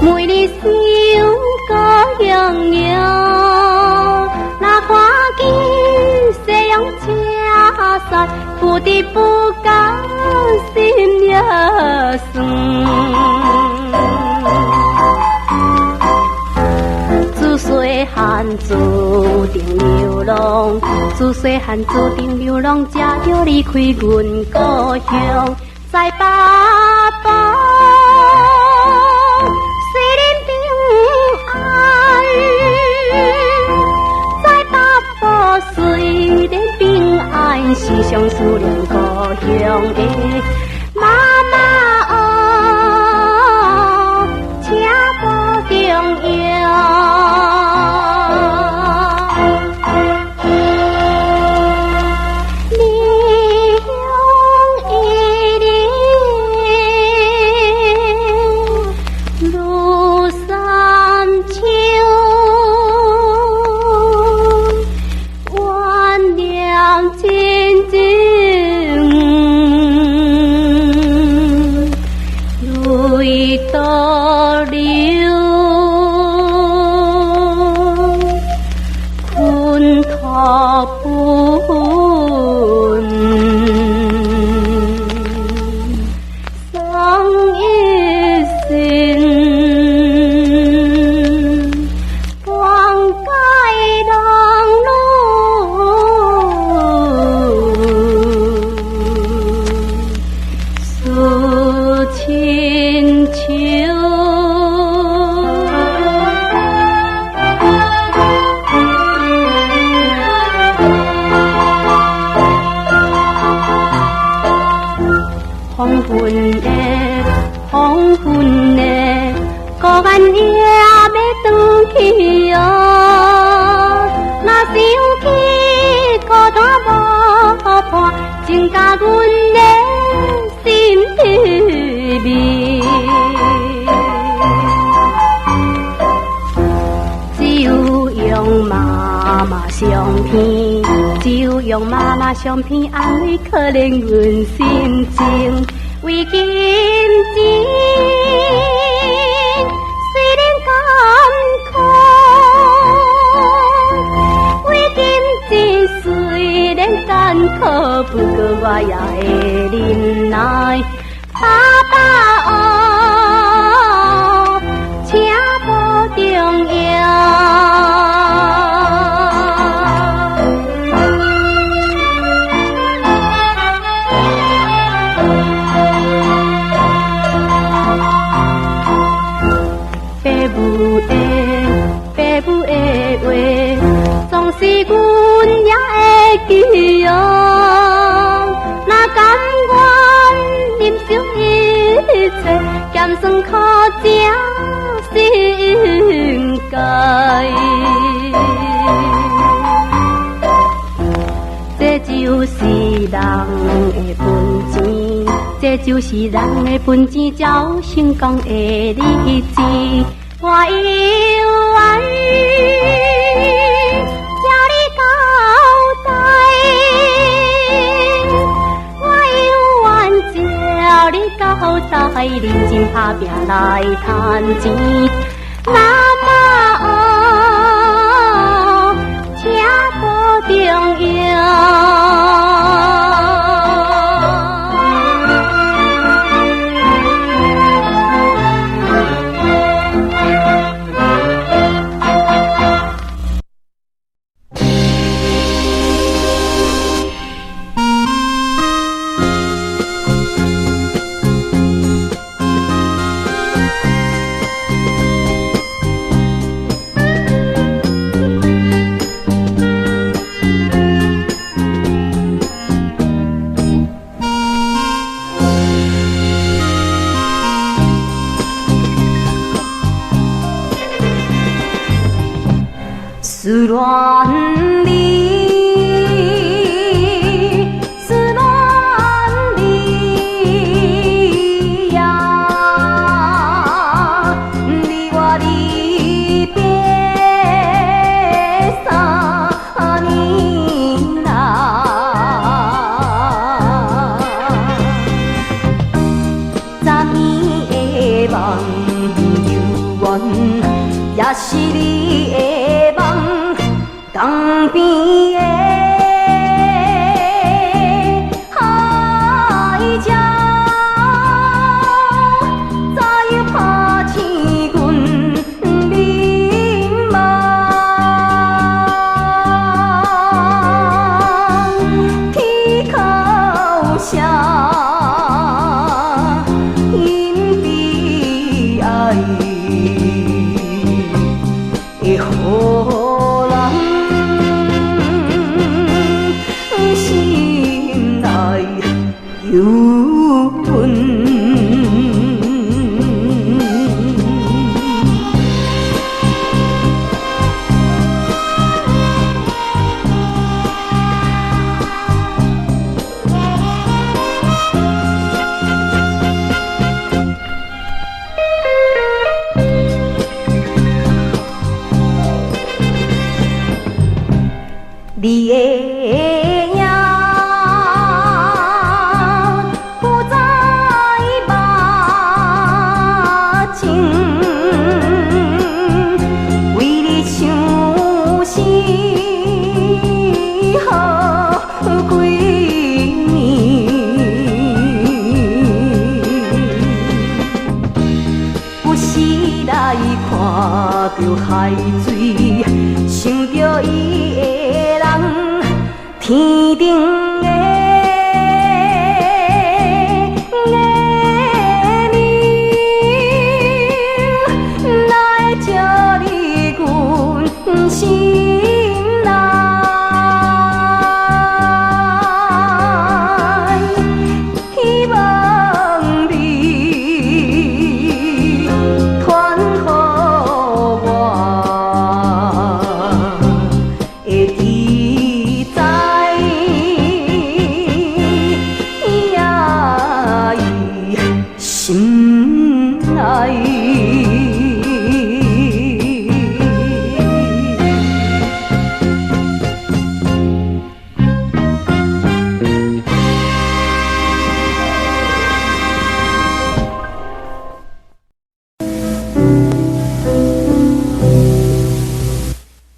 每日想高洋洋，那看见夕阳车伞，不得不甘心也酸。自细汉注定流浪，自细汉注定流浪，才要离开阮故乡，在北方。虽然平安，在北方虽然平安，时常思念故乡的妈妈哦，请保重要。增加阮的心滋味，只有用妈妈相片，只有用妈妈相片安慰可怜阮心情。为金钱虽然艰苦，为金钱虽然艰苦，不过我也会忍耐。爸爸哦，请保重要。爸母的话，总是阮也会记哦。若甘愿忍受一切，咸酸苦正是应该。这就是人的本钱，这就是人的本钱，才有成功的日子。我有缘叫你交代，我有缘叫你交代，认真打拼来赚钱。妈妈哦，请保重要。思恋你，思恋你呀，你我离别3年啦，昨暝的梦。是你的梦，江边的海鸟，早已拍醒阮眠梦。天哭声，因悲哀的好人。心内忧闷。你的影浮在目前，为你伤心好几年。有时来看着海水，想着伊的人，天顶的明，哪会照入阮心内？希望你传予我的记载，也伊心内。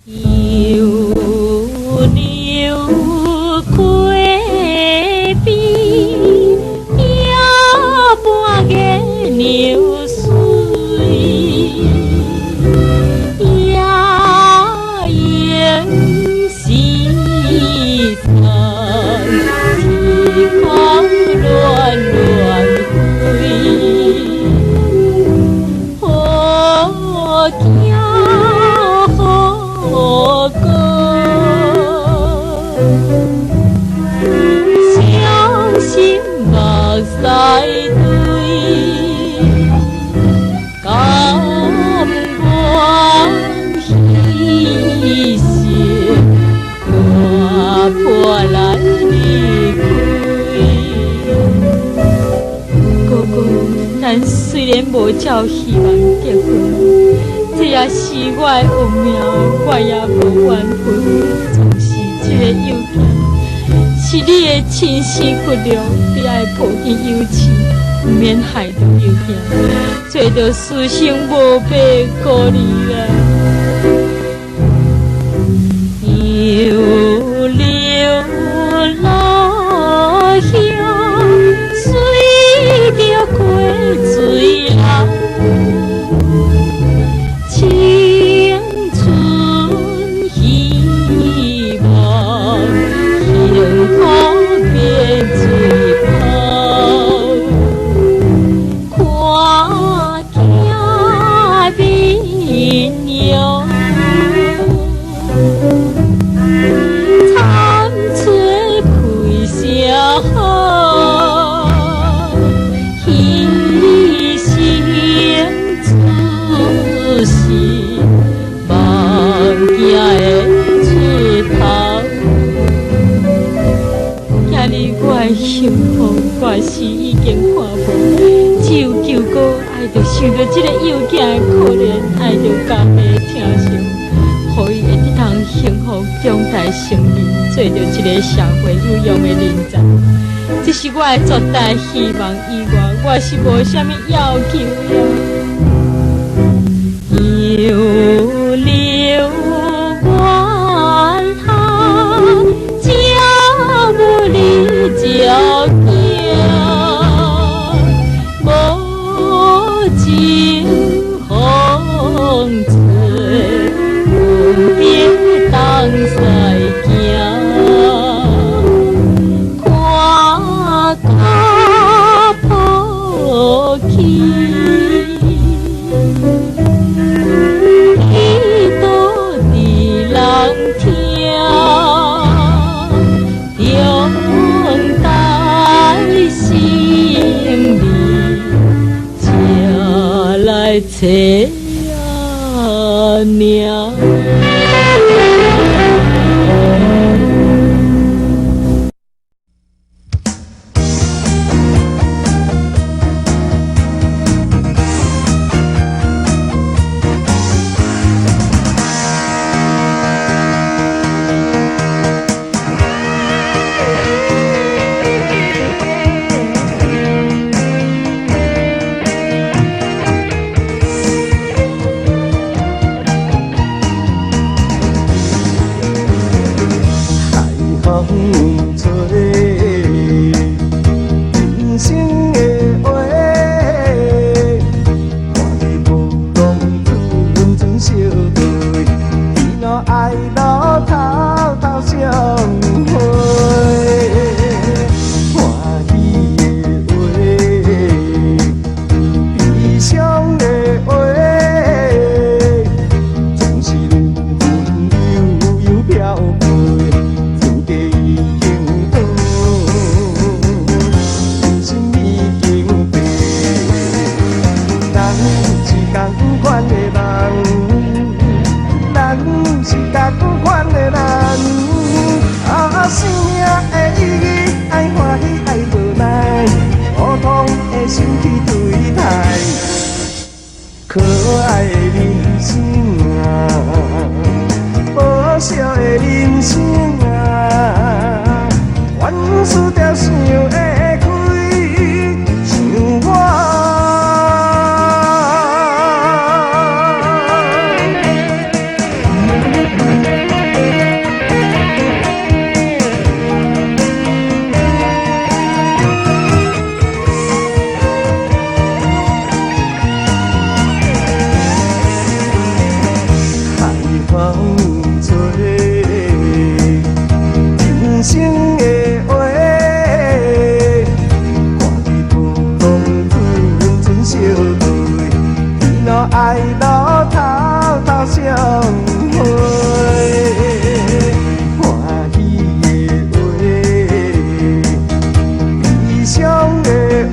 油流过边，也半个流水，也应是残，天空乱乱飞，好惊。好歌，伤心目屎堆，甘愿牺牲，看破咱离开。哥哥，咱虽然无照希望结婚，这也是我的运命，我也无怨恨。总是这个幼囝，是你的亲生骨肉，你爱抱紧幼稚，不免害着幼囝，做着私生无白顾你啊。油流落乡，随着过水流。青春希望，幸福变水泡，看镜面容，参出开声好，牺牲出是梦境的出头。今日我的幸福，我的死已经看无，只有舅哥爱着想着这个幼囝的可怜，爱着家己的疼惜，予伊会一通幸福长大成人，做着一个社会有用的人才。这是我的绝大希望，以外我是无啥物要求了。吹，分别东西行，看甲抱起。找啊娘。可爱的人生啊，无笑的人生啊，万事着想会开，像我。人生的话，看你不懂分寸小对，你若爱路偷偷相会，欢喜的话，悲伤的话，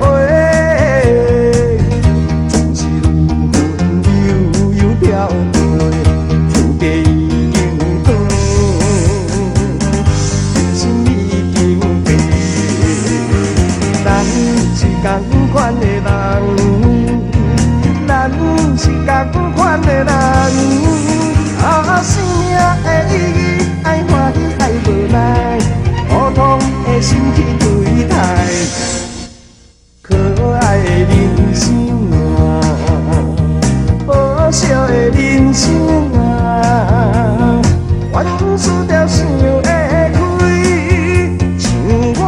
总是有飘过。同款的人，咱是同款的人，生命的意义爱欢喜爱无奈，普通的心去对待，可爱的人生啊，无笑的人生啊，万事着想会开，像我。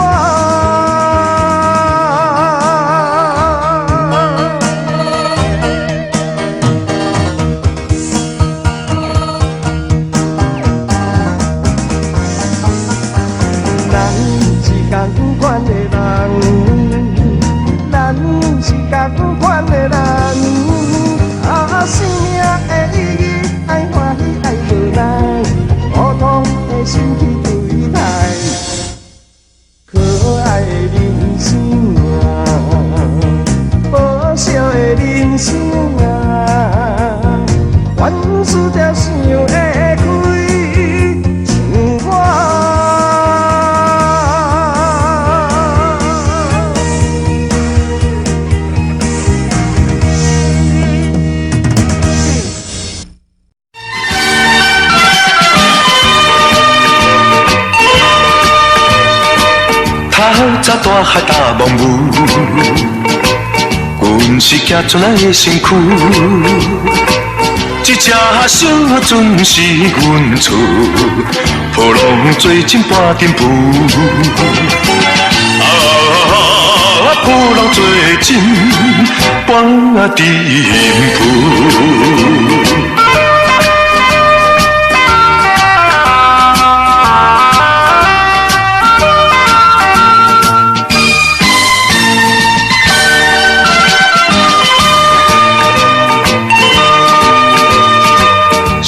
同款的人，咱是同款的人，生命的意义爱欢喜爱无奈，普通的心去对待，可爱的人生啊，无笑的人生啊，万事着想会开，像我。透早大海大梦雾，阮是行出来的身躯。一只小船是阮厝，波浪做阵半阵浮。波浪做阵半阵浮。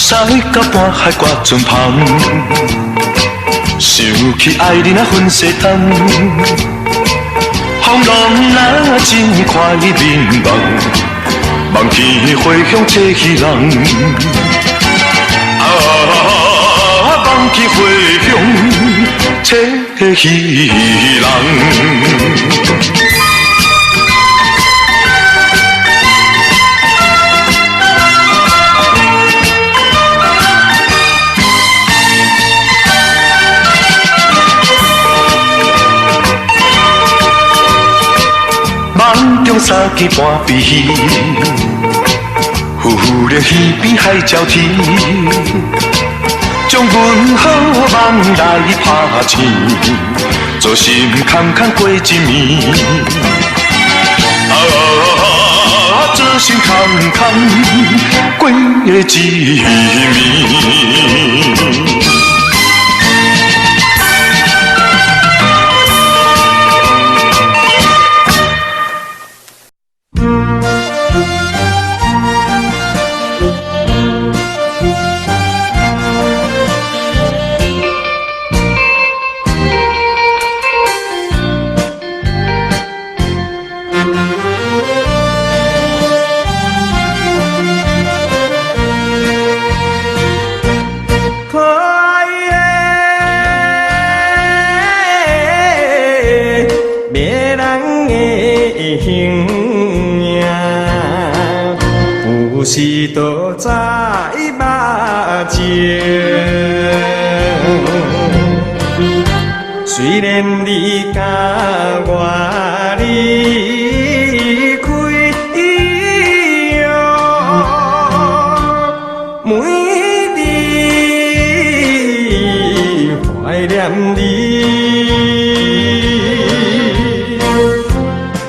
驶到半海挂船旁，想起爱人啊粉西东，风浪若真快面望，望见花香这渔人，望见花香这渔人。梦中三更半闭，忽然耳边海鸟啼，将阮好梦来拍醒，做心空空过一暝。做心空空过一暝。有时都在目前，虽然你甲我离开每日怀念你。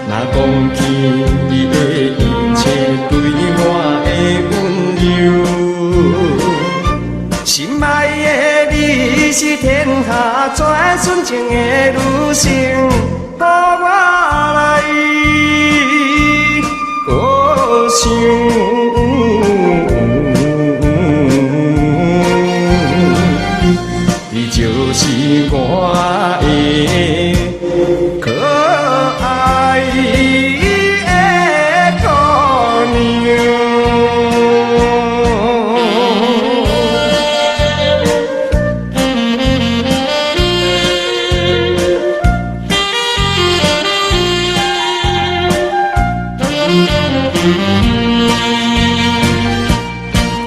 若讲起你的一切对我心爱的你是天下最纯情的女性，予我来歌唱。你就是我的可爱的姑娘。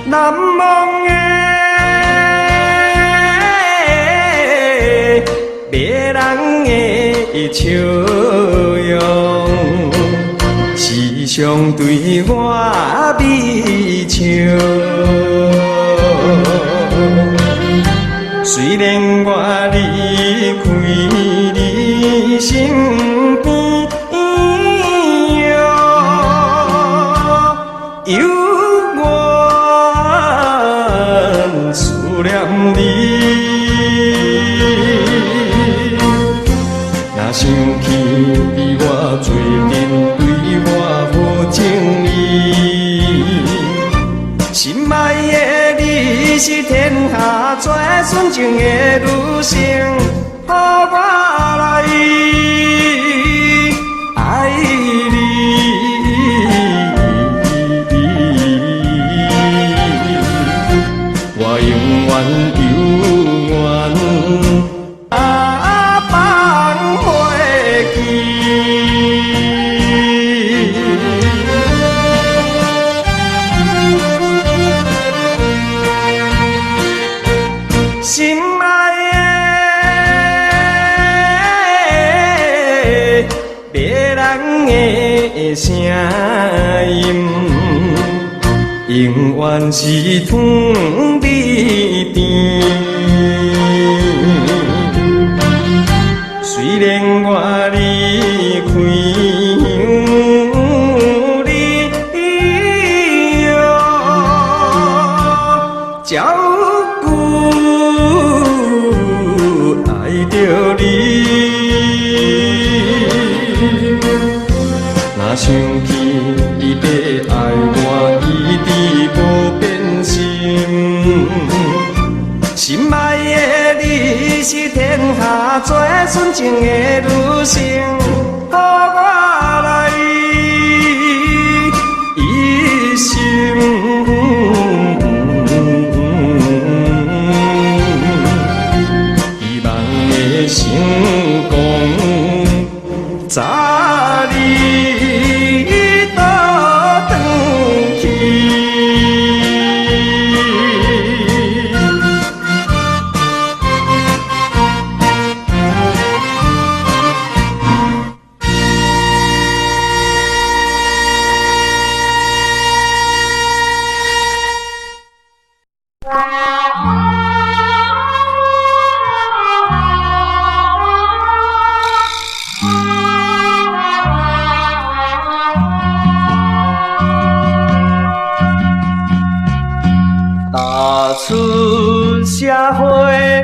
难忘的迷人的笑容，时常对我微笑。虽然我离开你身边，思念你，若想起你我最近对我无情意，心爱的你是天下最纯情的女性，予我来爱你。我永远放袂记。心爱的迷人的声音，永远是糖蜜甜。虽然我离开你，照顾爱着你，若想起你的爱我，一直无变心。心爱的你是天下最纯情的女性，予我来一生。希望的成功，早日倒转去。出社会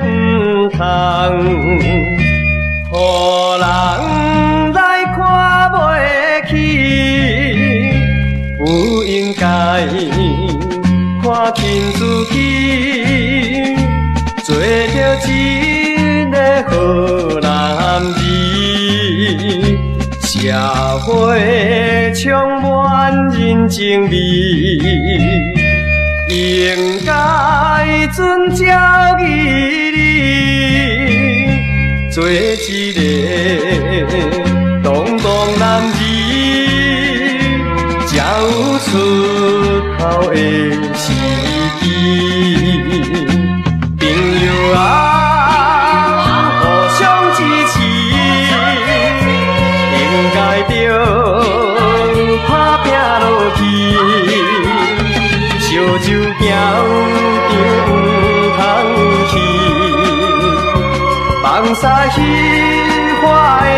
唔通，予人来看袂起，不应该看轻自己，做着一个好男儿。社会充满人情味，应该遵照义理，做一个当当男儿，才有出头的时机。朋友啊，互相支持，应该着打拼落去。烧酒行场唔通去，放下虚华的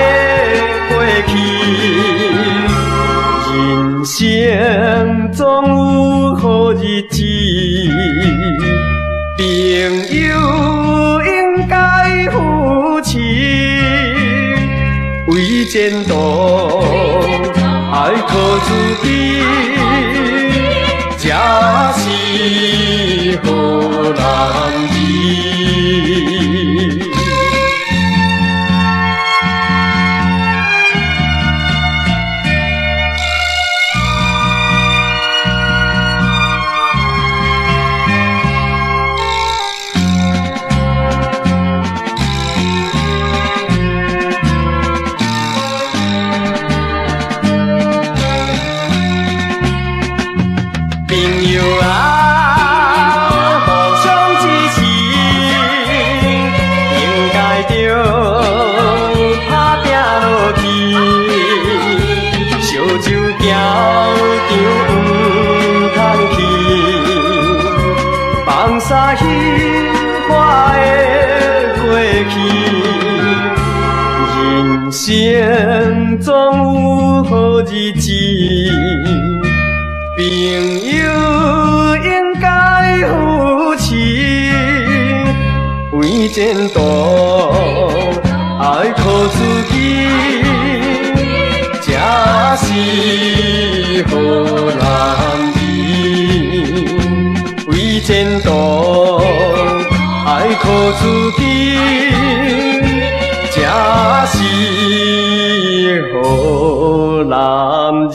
过去。人生总有好日子，朋友应该扶持，为前途爱靠自己。才是好男儿。朋友啊，互相支持，应该着打拼落去。烧酒行场唔通去，放下虚华的过去。人生总有好日子。朋友应该扶持，为前途爱靠自己，才是好男儿。为前途爱靠自己，才是好男儿。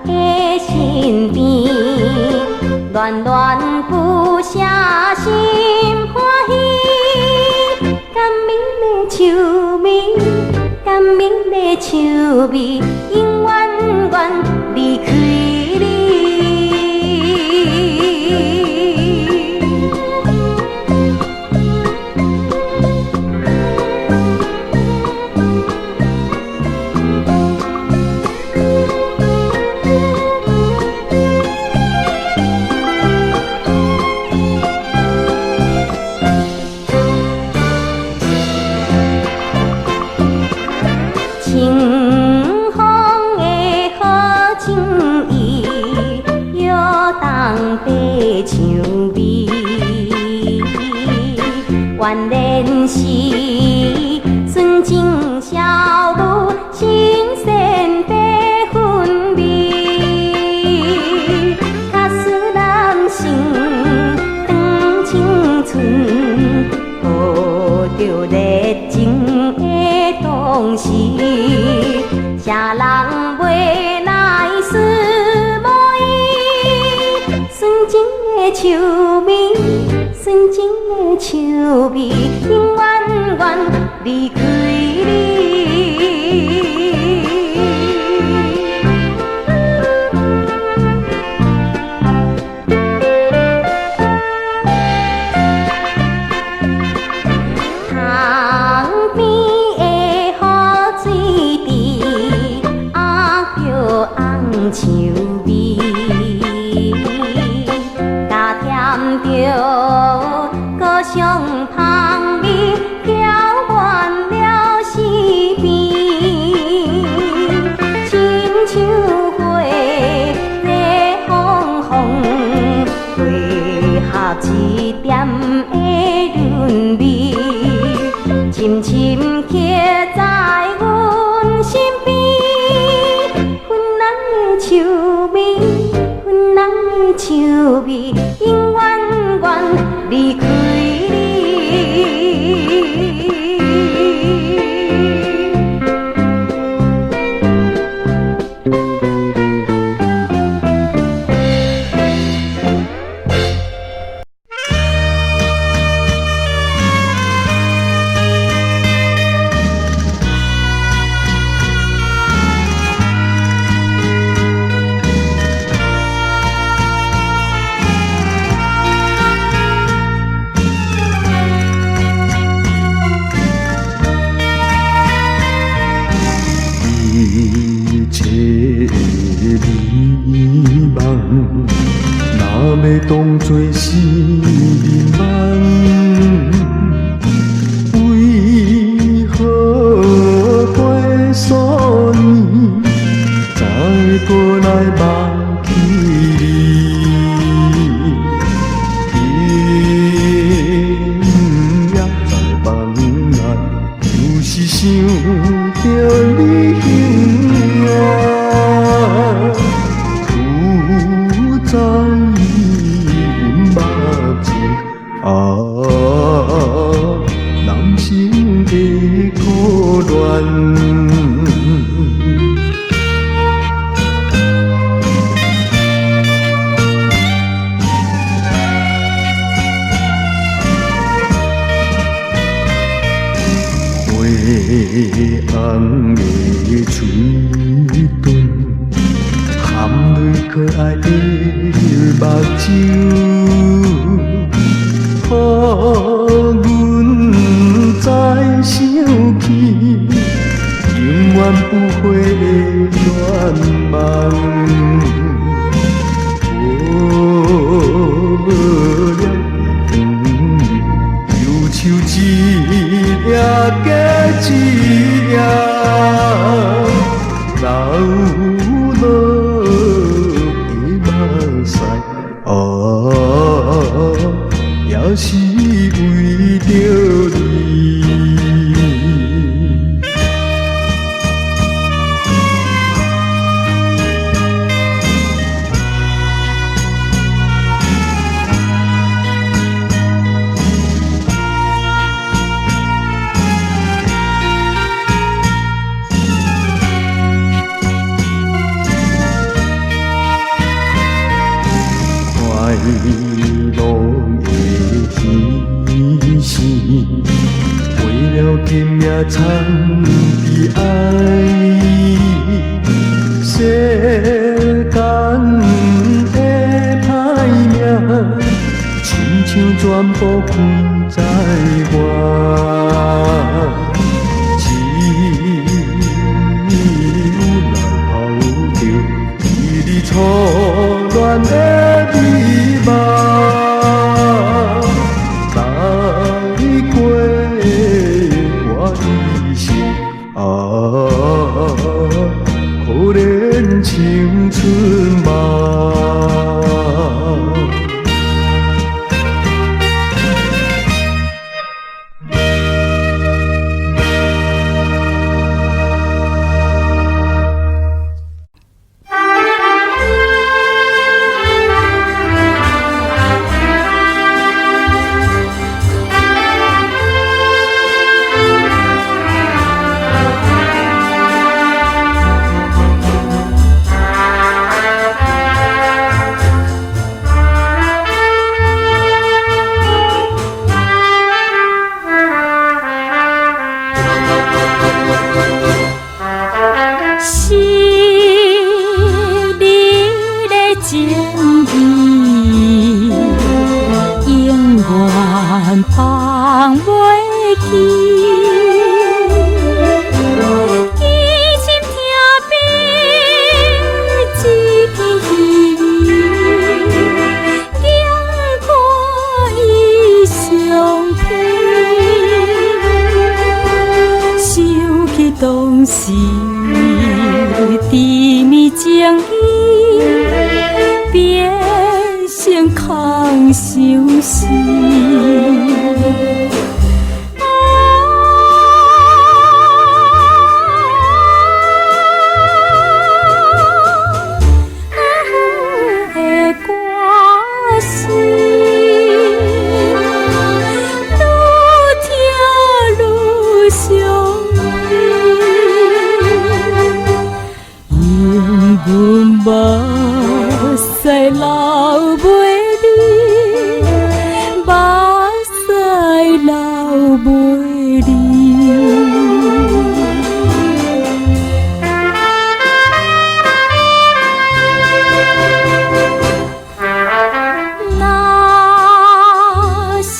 的身边，恋恋不舍心欢喜，甘美的树味，甘美的树味，永远远离开你。清风的好情意，摇动白蔷薇。原来是纯情少女新鲜的韵味，假使人生长青春，抱着热情的同时，啥人袂来思慕伊？纯情的树味，纯情的树味，永远远离开你。塘边的好水池，阿叫红树味，加添着故乡香味，飘满了四边。亲像花在风风，配合一点的韵味。深深刻在阮心边，阮人的树味，阮人的树味，永远远离开你。一切的迷茫，若要当作是迷茫，为何过数年，才会过来忘记你？今夜在梦内，就是想着你。在阮目前人生的苦恋。灰红的嘴唇，含泪可爱的目睭，予阮再想起永远不悔的愿望。了又像一夜加一夜，流落的目屎，也是为着你。拢会牺牲，为了金命惨悲哀。世间的歹命，亲像全部关在我。初恋的美梦，来过我的心可怜青春梦。放袂记，记心疼悲一支稀微，眼看伊伤悲，想起当时甜蜜情意，变成空相思。目屎流袂离，目屎流袂离。若是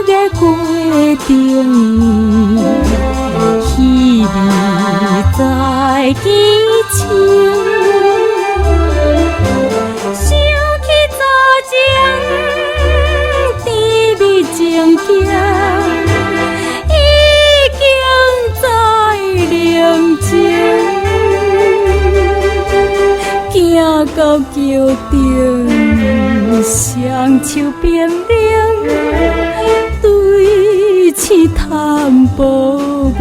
个决定，彼你在记情。情景已经在凝情，行到桥顶，双手并拢，对镜叹无明。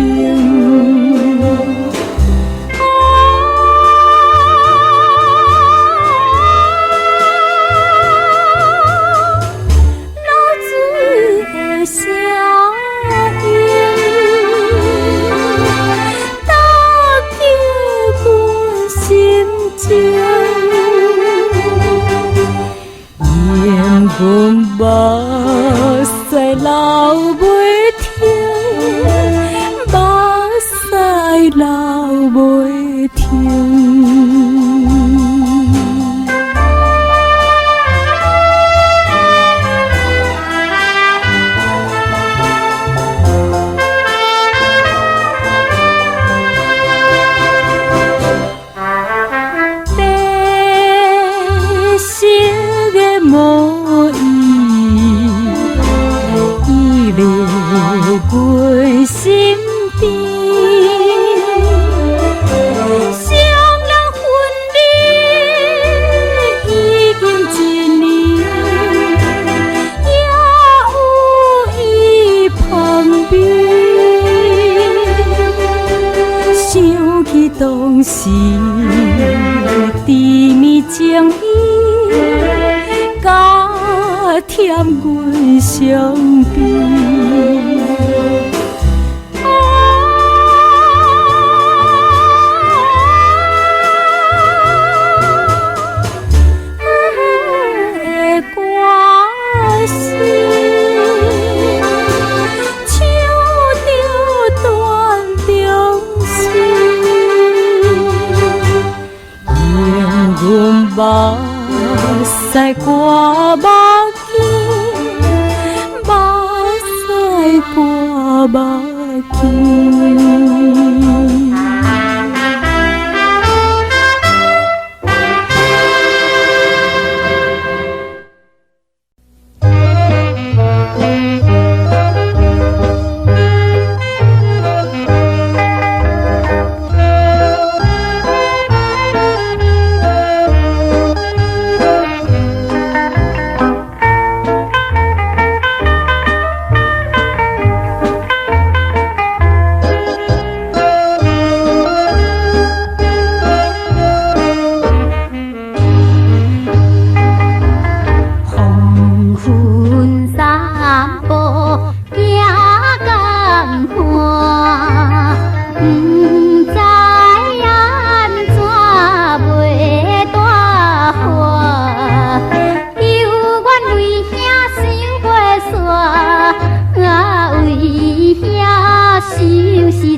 阮目屎流袂停，目屎流袂停。阮身边，双人分离已经1年，也有伊旁边，想起当时甜蜜情意，加添阮伤悲。阮目屎挂目镜，目屎挂目镜。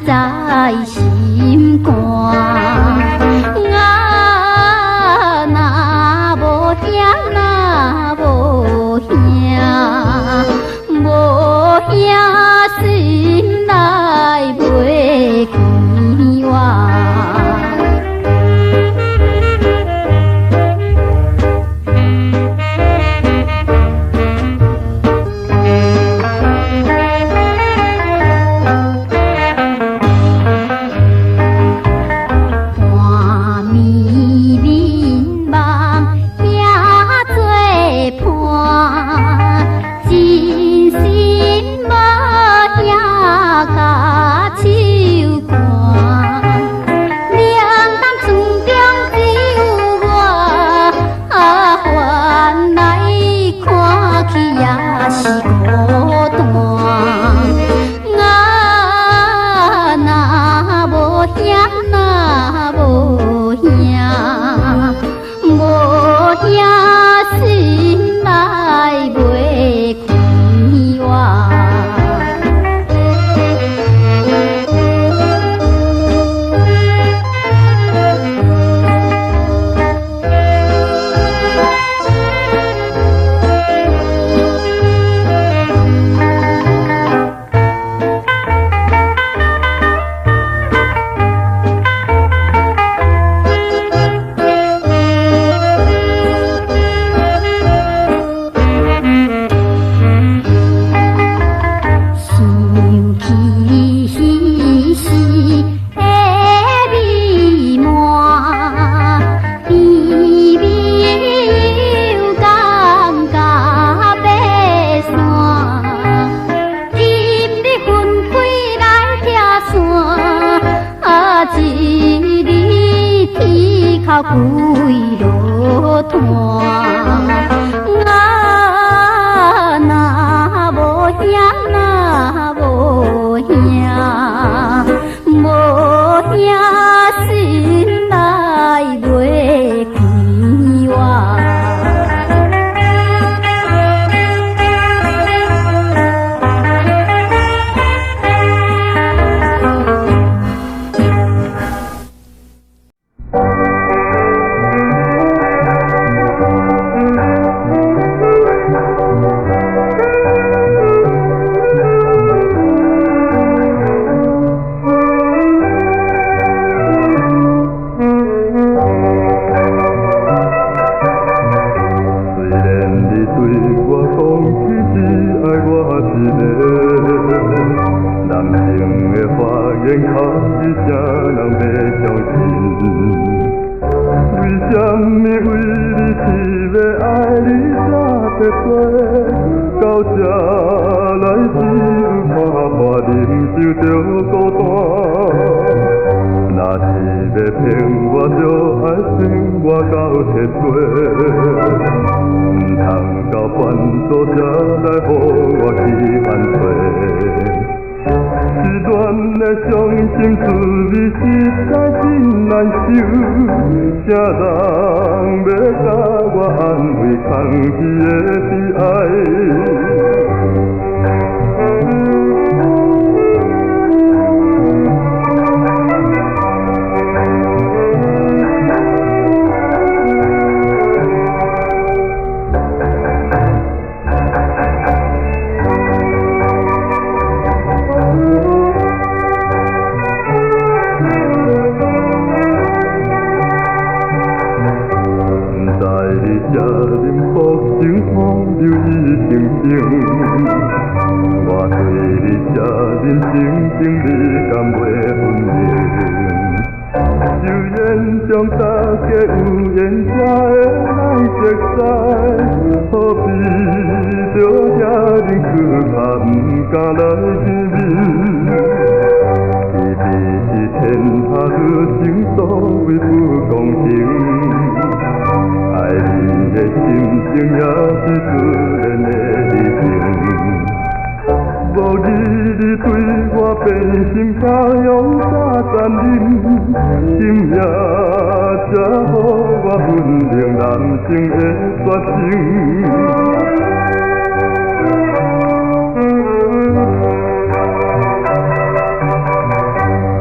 在心肝，若无兄，若无兄，无兄心内袂牵挂。归落炭，若无兄，若无兄，无兄心内袂牵挂。才忍福星看流伊情情，我对你这人生经历甘袂分明。就愿将大家有缘才会来熟悉，何必着遐人去怕不敢来见面？其实天下有情所谓不公平，爱你的心情也是自然的理情。无义你对我变心，怕用啥残忍，今夜才予我分明人生的决心。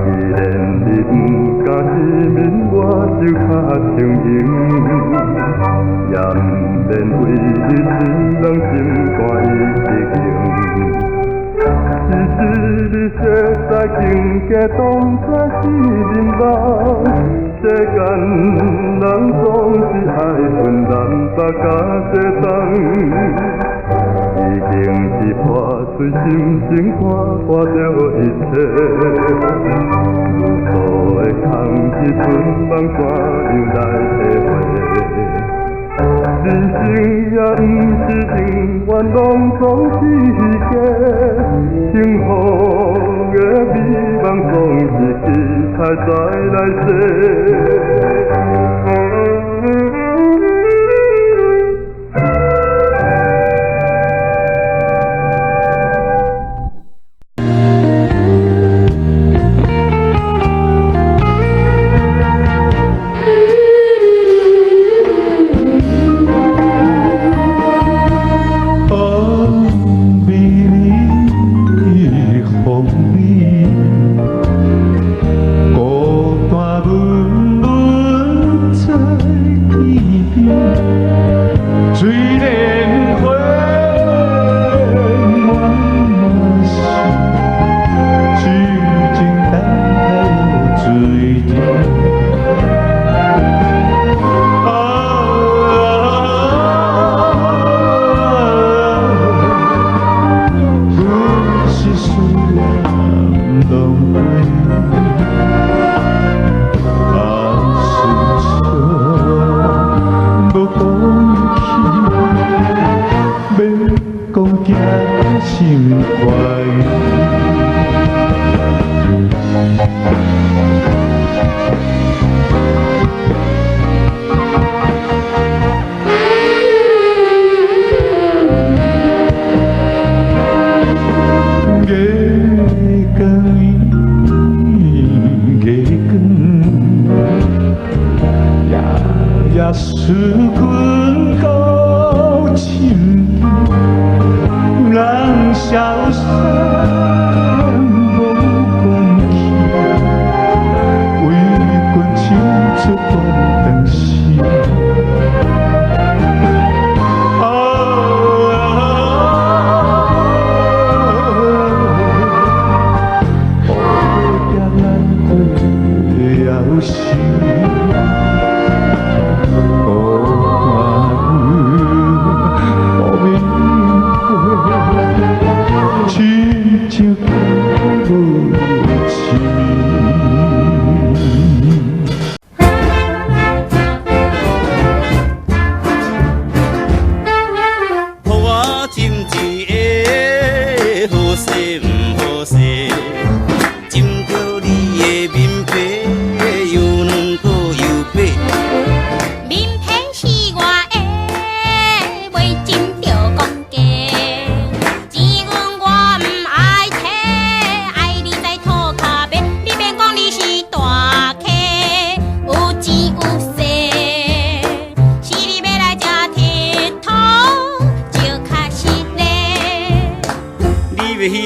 既然你不敢见面，我就较清醒，也不免为你心人心肝意激情。其实你实在境界当作是人梦，世间人总是爱分南北甲西东，已经是破碎心情，看着一切，无数的空虚存梦怎样来体会？人生也不是永远拢总是假，幸福的美梦总是期待再来世。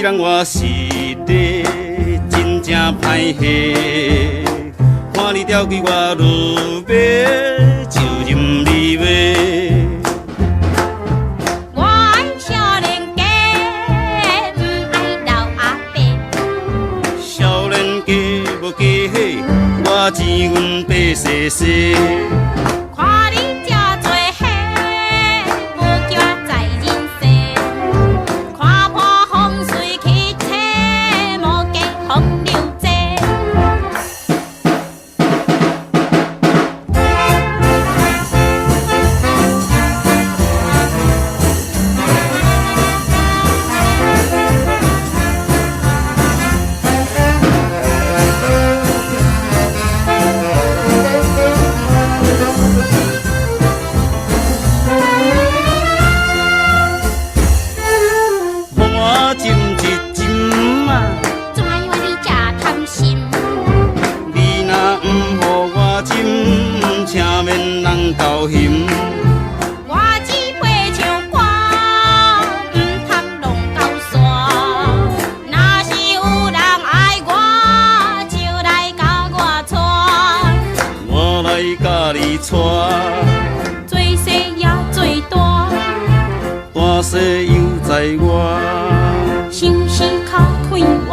人我是地真正歹戏，看你调戏我落马，就任你买。我少年家不爱老阿伯，少年家无家伙，我钱阮白细细。看你这做伙，高兴。我只配唱歌，毋贪弄高山。若是有人爱我，就来甲我娶。我来甲你娶，做小也做大，大小犹在我。心是较快活。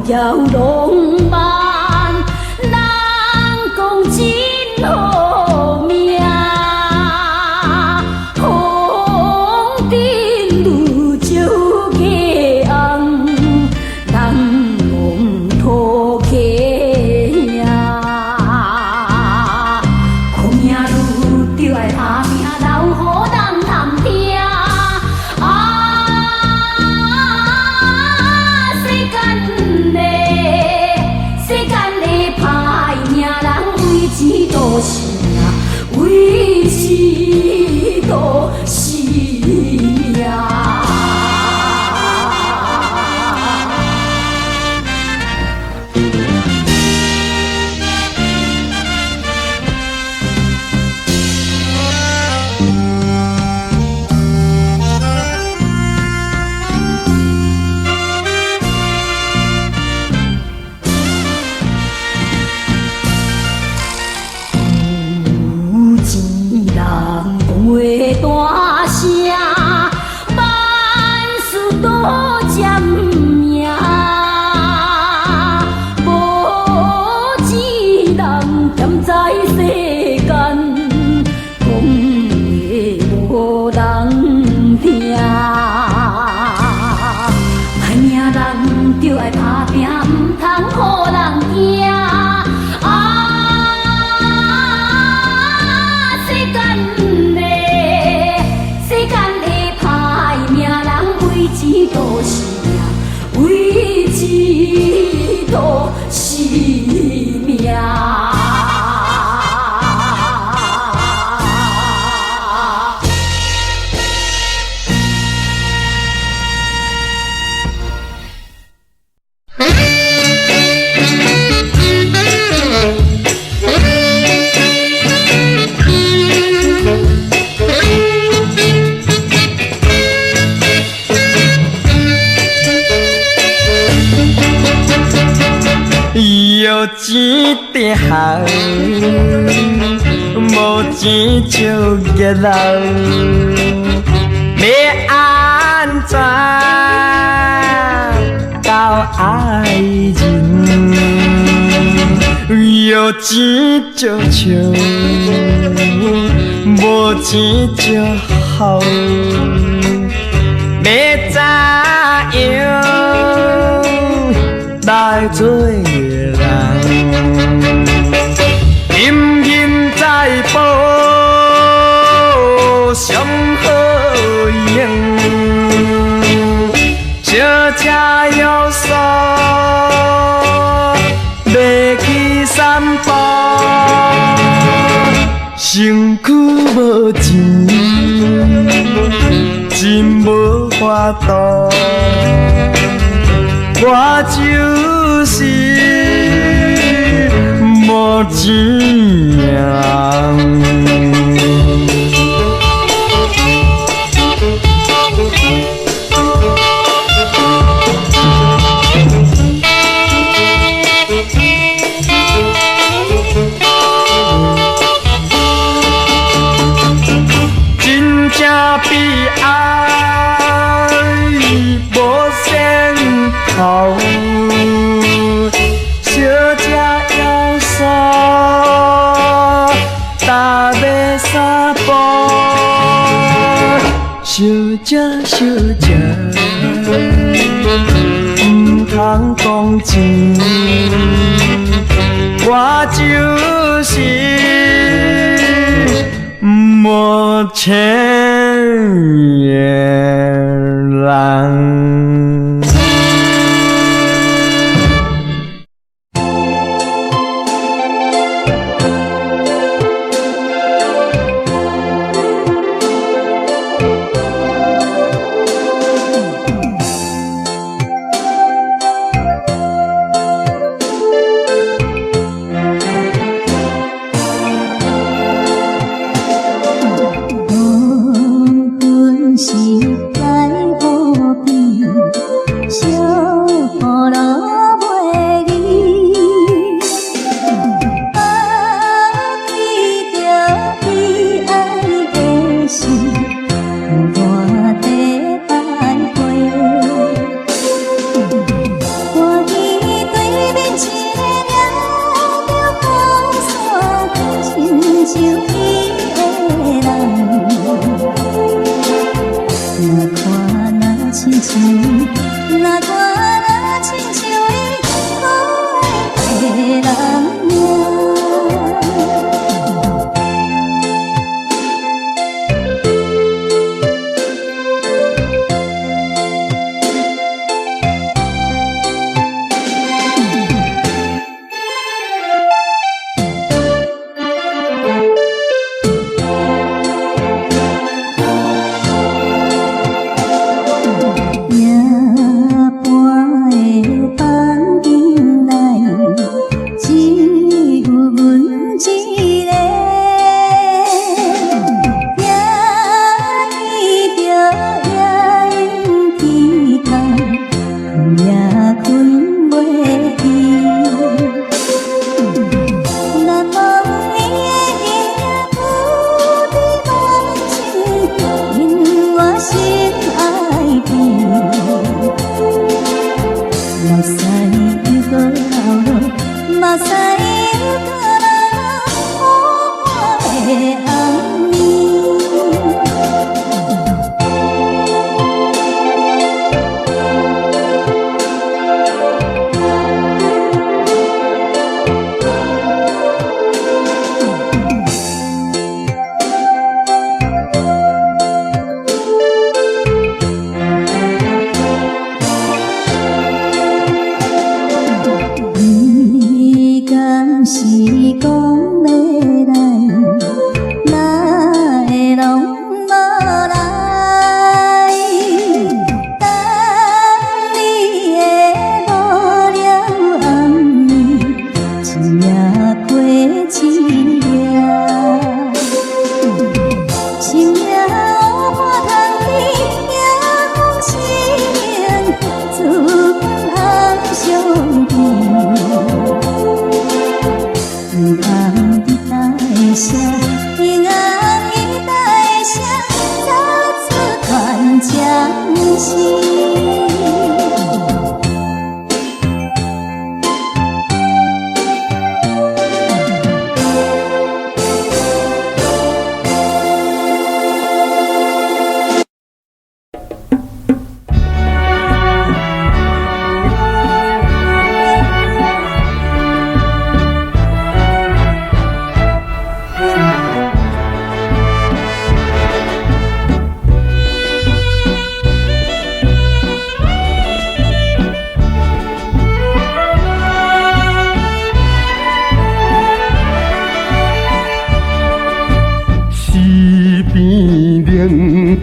摇龙板，人讲真好命，风尘如少个红，人讲土客呀，苦命路就爱打拼，留好人通听。为钱都是命。大声，万事都占命，无钱人踮在世间，讲话无人听。歹命人就爱打拼，毋通互人惊。都是命，为钱都是命。有钱得行，无钱就热闹。要安怎交爱人？有钱就笑，无钱就好。要怎样来做？人人在报，上好用。小车有数，袂去散步。身躯无钱，心无法度，我就是无钱人。比爱无先后，小姐要素，搭要三步。小姐，小姐，唔通讲钱，我就是无钱人。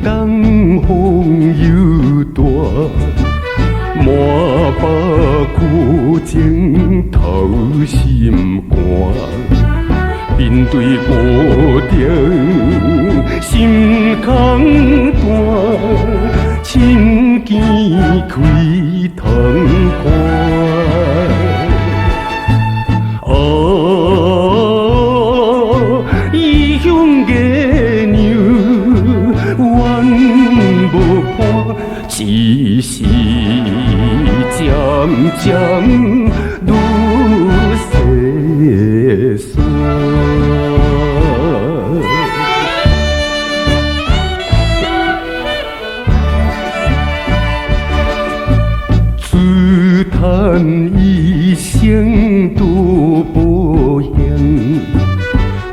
灯红情透心肝，面对孤城心空断，亲见开通看。异乡月娘怨无伴，只是渐渐愈细酸。自叹一生都无闲，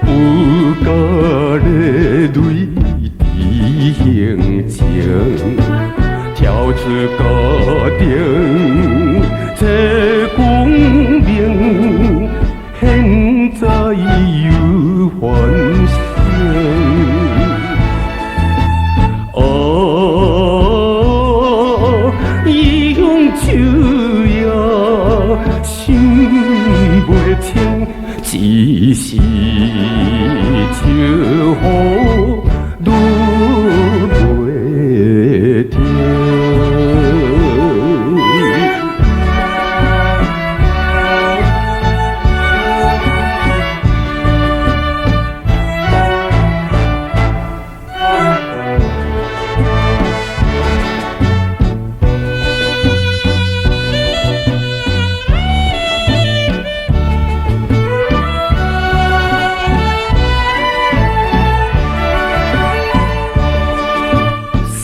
有家咧泪滴行情，跳出家庭这功名，现在有反省。异乡秋夜心袂清，只是秋雨愈袂停。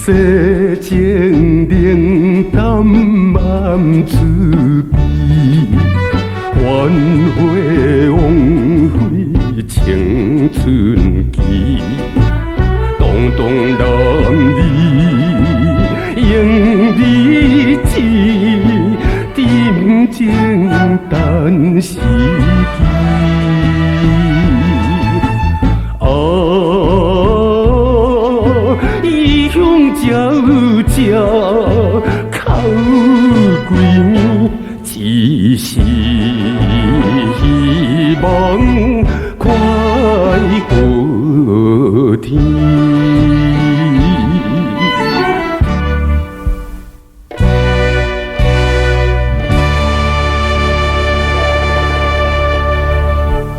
世情冷淡暗自悲，幻花枉费青春期，动动男儿用理智，定情等时机。异乡才有